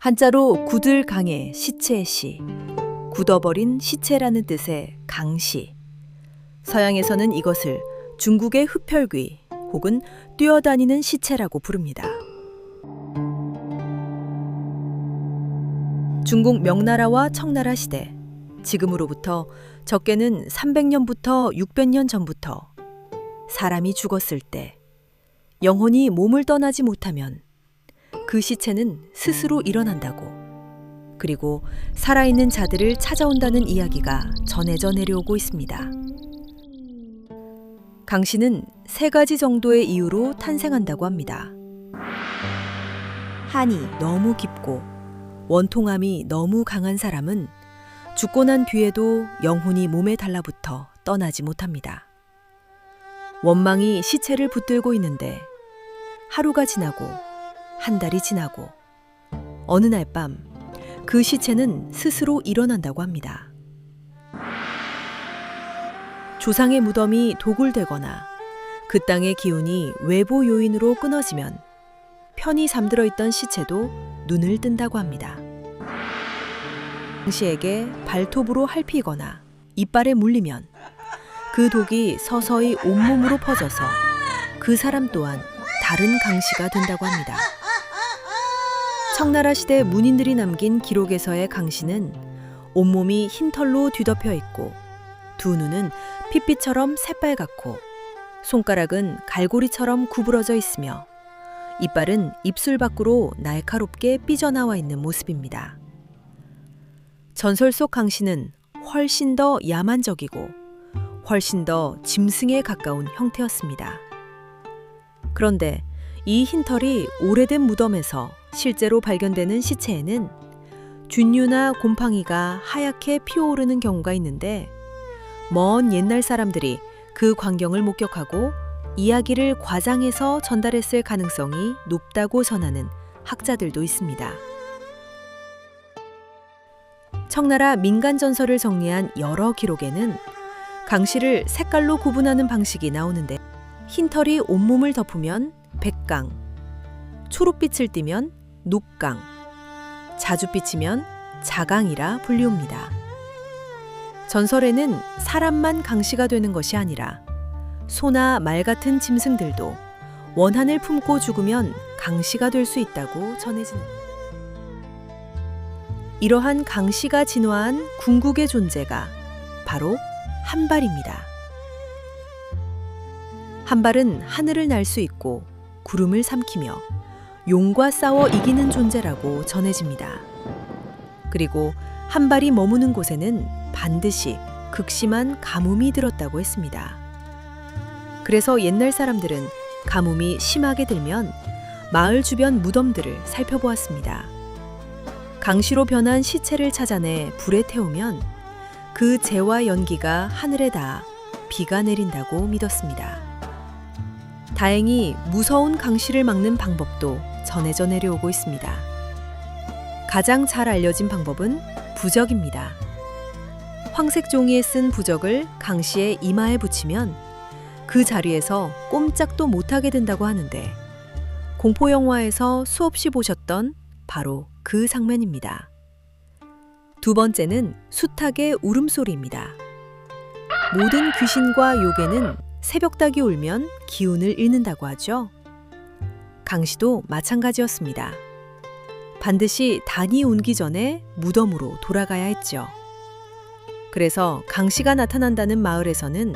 한자로 굳을강의 시체시, 굳어버린 시체라는 뜻의 강시. 서양에서는 이것을 중국의 흡혈귀 혹은 뛰어다니는 시체라고 부릅니다. 중국 명나라와 청나라 시대, 지금으로부터 적게는 300년부터 600년 전부터 사람이 죽었을 때 영혼이 몸을 떠나지 못하면 그 시체는 스스로 일어난다고, 그리고 살아있는 자들을 찾아온다는 이야기가 전해져 내려오고 있습니다. 강시는 3가지 정도의 이유로 탄생한다고 합니다. 한이 너무 깊고 원통함이 너무 강한 사람은 죽고 난 뒤에도 영혼이 몸에 달라붙어 떠나지 못합니다. 원망이 시체를 붙들고 있는데 하루가 지나고 한 달이 지나고 어느 날 밤 그 시체는 스스로 일어난다고 합니다. 조상의 무덤이 도굴되거나 그 땅의 기운이 외부 요인으로 끊어지면 편히 잠들어 있던 시체도 눈을 뜬다고 합니다. 강시에게 발톱으로 핥히거나 이빨에 물리면 그 독이 서서히 온몸으로 퍼져서 그 사람 또한 다른 강시가 된다고 합니다. 청나라 시대 문인들이 남긴 기록에서의 강시는 온몸이 흰 털로 뒤덮여 있고 두 눈은 핏빛처럼 새빨갛고 손가락은 갈고리처럼 구부러져 있으며 이빨은 입술 밖으로 날카롭게 삐져나와 있는 모습입니다. 전설 속 강시는 훨씬 더 야만적이고 훨씬 더 짐승에 가까운 형태였습니다. 그런데 이 흰털이 오래된 무덤에서 실제로 발견되는 시체에는 균류나 곰팡이가 하얗게 피어오르는 경우가 있는데, 먼 옛날 사람들이 그 광경을 목격하고 이야기를 과장해서 전달했을 가능성이 높다고 전하는 학자들도 있습니다. 청나라 민간 전설을 정리한 여러 기록에는 강시를 색깔로 구분하는 방식이 나오는데, 흰털이 온몸을 덮으면 백강, 초록빛을 띠면 녹강, 자주빛이면 자강이라 불리웁니다. 전설에는 사람만 강시가 되는 것이 아니라 소나 말 같은 짐승들도 원한을 품고 죽으면 강시가 될 수 있다고 전해집니다. 이러한 강시가 진화한 궁극의 존재가 바로 한발입니다. 한발은 하늘을 날 수 있고 구름을 삼키며 용과 싸워 이기는 존재라고 전해집니다. 그리고 한발이 머무는 곳에는 반드시 극심한 가뭄이 들었다고 했습니다. 그래서 옛날 사람들은 가뭄이 심하게 들면 마을 주변 무덤들을 살펴보았습니다. 강시로 변한 시체를 찾아내 불에 태우면 그 재와 연기가 하늘에 닿아 비가 내린다고 믿었습니다. 다행히 무서운 강시를 막는 방법도 전해져 내려오고 있습니다. 가장 잘 알려진 방법은 부적입니다. 황색 종이에 쓴 부적을 강시의 이마에 붙이면 그 자리에서 꼼짝도 못하게 된다고 하는데, 공포영화에서 수없이 보셨던 바로 그 장면입니다. 두 번째는 숱하게 울음소리입니다. 모든 귀신과 요괴는 새벽닭이 울면 기운을 잃는다고 하죠. 강시도 마찬가지였습니다. 반드시 단이 운기 전에 무덤으로 돌아가야 했죠. 그래서 강시가 나타난다는 마을에서는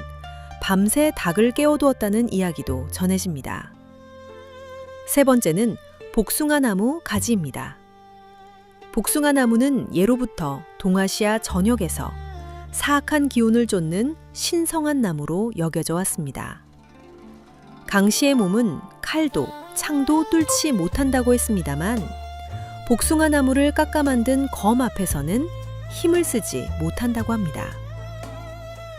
밤새 닭을 깨워두었다는 이야기도 전해집니다. 세 번째는 복숭아나무 가지입니다. 복숭아나무는 예로부터 동아시아 전역에서 사악한 기운을 쫓는 신성한 나무로 여겨져 왔습니다. 강시의 몸은 칼도 창도 뚫지 못한다고 했습니다만, 복숭아나무를 깎아 만든 검 앞에서는 힘을 쓰지 못한다고 합니다.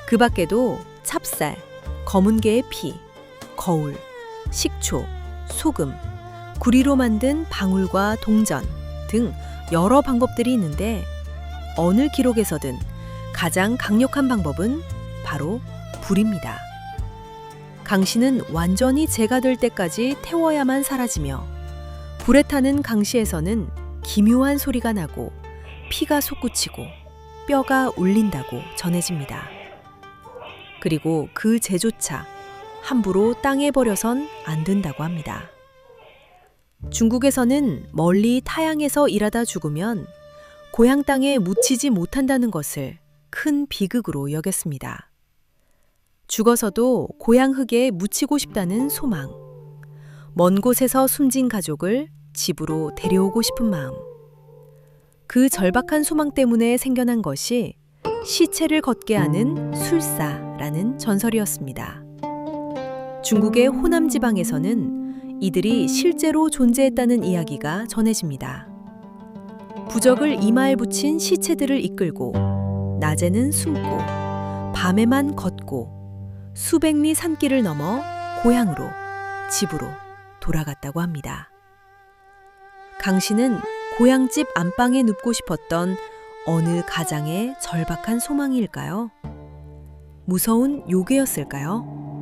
그 밖에도 찹쌀, 검은 개의 피, 거울, 식초, 소금, 구리로 만든 방울과 동전 등 여러 방법들이 있는데, 어느 기록에서든 가장 강력한 방법은 바로 불입니다. 강시는 완전히 재가 될 때까지 태워야만 사라지며, 불에 타는 강시에서는 기묘한 소리가 나고 피가 솟구치고 뼈가 울린다고 전해집니다. 그리고 그 재조차 함부로 땅에 버려선 안 된다고 합니다. 중국에서는 멀리 타향에서 일하다 죽으면 고향 땅에 묻히지 못한다는 것을 큰 비극으로 여겼습니다. 죽어서도 고향 흙에 묻히고 싶다는 소망, 먼 곳에서 숨진 가족을 집으로 데려오고 싶은 마음, 그 절박한 소망 때문에 생겨난 것이 시체를 걷게 하는 술사라는 전설이었습니다. 중국의 호남 지방에서는 이들이 실제로 존재했다는 이야기가 전해집니다. 부적을 이마에 붙인 시체들을 이끌고 낮에는 숨고 밤에만 걷고 수백 리 산길을 넘어 고향으로, 집으로 돌아갔다고 합니다. 강 씨는 고향집 안방에 눕고 싶었던 어느 가장의 절박한 소망일까요? 무서운 요괴였을까요?